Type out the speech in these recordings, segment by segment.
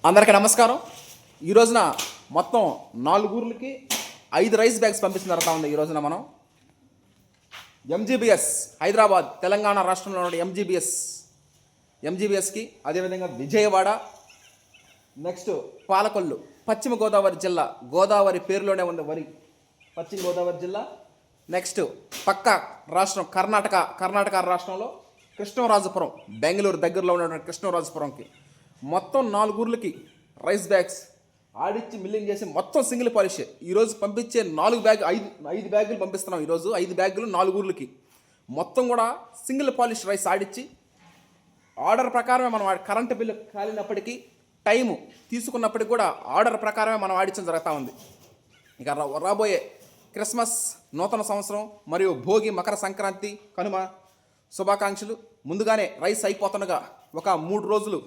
అందరికీ నమస్కారం. ఈ రోజున మొత్తం 4 ఊర్లకి 5 రైస్ బ్యాగ్స్ పంపించిన జరుగుతూ ఉంది. ఈ రోజున మనం ఎంజీబీఎస్ హైదరాబాద్ తెలంగాణ రాష్ట్రంలో ఉన్న ఎంజీబీఎస్కి, అదేవిధంగా విజయవాడ, నెక్స్ట్ పాలకొల్లు, పశ్చిమ గోదావరి జిల్లా, గోదావరి పేరులోనే ఉంది వరి, పశ్చిమ గోదావరి జిల్లా. నెక్స్ట్ పక్క రాష్ట్రం కర్ణాటక రాష్ట్రంలో కృష్ణరాజపురం, బెంగళూరు దగ్గరలో ఉన్నటువంటి కృష్ణరాజపురంకి మొత్తం 4 ఊర్లకి రైస్ బ్యాగ్స్ ఆడిచ్చి మిల్లింగ్ చేసి మొత్తం సింగిల్ పాలిష్. ఈరోజు పంపించే 5 బ్యాగులు పంపిస్తున్నాం. ఈరోజు 5 బ్యాగులు 4 ఊర్లకి మొత్తం కూడా సింగిల్ పాలిష్ రైస్ ఆడిచ్చి ఆర్డర్ ప్రకారమే మనం కరెంటు బిల్లు కాలినప్పటికీ టైము తీసుకున్నప్పటికీ కూడా ఆర్డర్ ప్రకారమే మనం ఆడించడం జరుగుతూ ఉంది. ఇక రాబోయే క్రిస్మస్, నూతన సంవత్సరం మరియు భోగి, మకర సంక్రాంతి, కనుమ శుభాకాంక్షలు. ముందుగానే రైస్ అయిపోతుండగా ఒక 3 రోజులు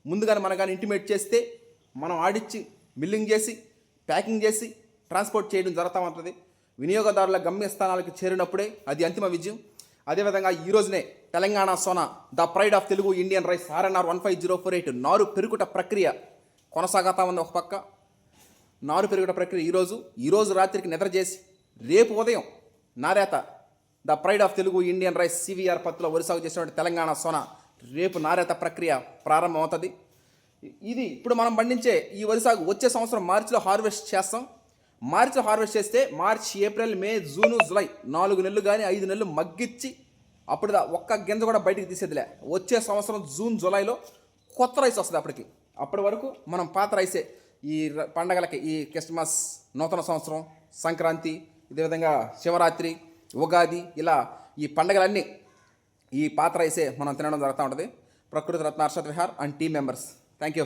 ముందుగానే మనం కానీ ఇంటిమేట్ చేస్తే మనం ఆడిచ్చి మిల్లింగ్ చేసి ప్యాకింగ్ చేసి ట్రాన్స్పోర్ట్ చేయడం జరుగుతూ ఉంటుంది. వినియోగదారుల గమ్యస్థానాలకు చేరినప్పుడే అది అంతిమ విజయం. అదేవిధంగా ఈ రోజునే Telangana Sona, the pride of Telugu Indian rice RNR 15048 నారు పెరుగుట ప్రక్రియ కొనసాగుతూ ఉంది. ఒక పక్క నారు పెరుగుట ప్రక్రియ ఈరోజు రాత్రికి నిద్ర చేసి రేపు ఉదయం నారేత the pride of Telugu Indian rice CVR పత్తులో వరి సాగు చేసినటువంటి తెలంగాణ సోనా రేపు నారేత ప్రక్రియ ప్రారంభమవుతుంది. ఇది ఇప్పుడు మనం పండించే ఈ వరి సాగు వచ్చే సంవత్సరం మార్చిలో హార్వెస్ట్ చేస్తాం. మార్చిలో హార్వెస్ట్ చేస్తే మార్చ్, ఏప్రిల్, మే, జూను, జులై 4 నెలలు కానీ 5 నెలలు మగ్గిచ్చి అప్పుడు ఒక్క గింజ కూడా బయటికి తీసేదిలే. వచ్చే సంవత్సరం జూన్, జులైలో కొత్త రైస్ వస్తుంది. అప్పటి వరకు మనం పాత రైసే ఈ పండగలకి, ఈ క్రిస్మస్, నూతన సంవత్సరం, సంక్రాంతి, ఇదేవిధంగా శివరాత్రి, ఉగాది, ఇలా ఈ పండగలన్నీ ఈ పాత రైసే మనం తినడం జరుగుతూ ఉంటుంది. ప్రకృతి రత్న Arshad Vihar and team members, thank you.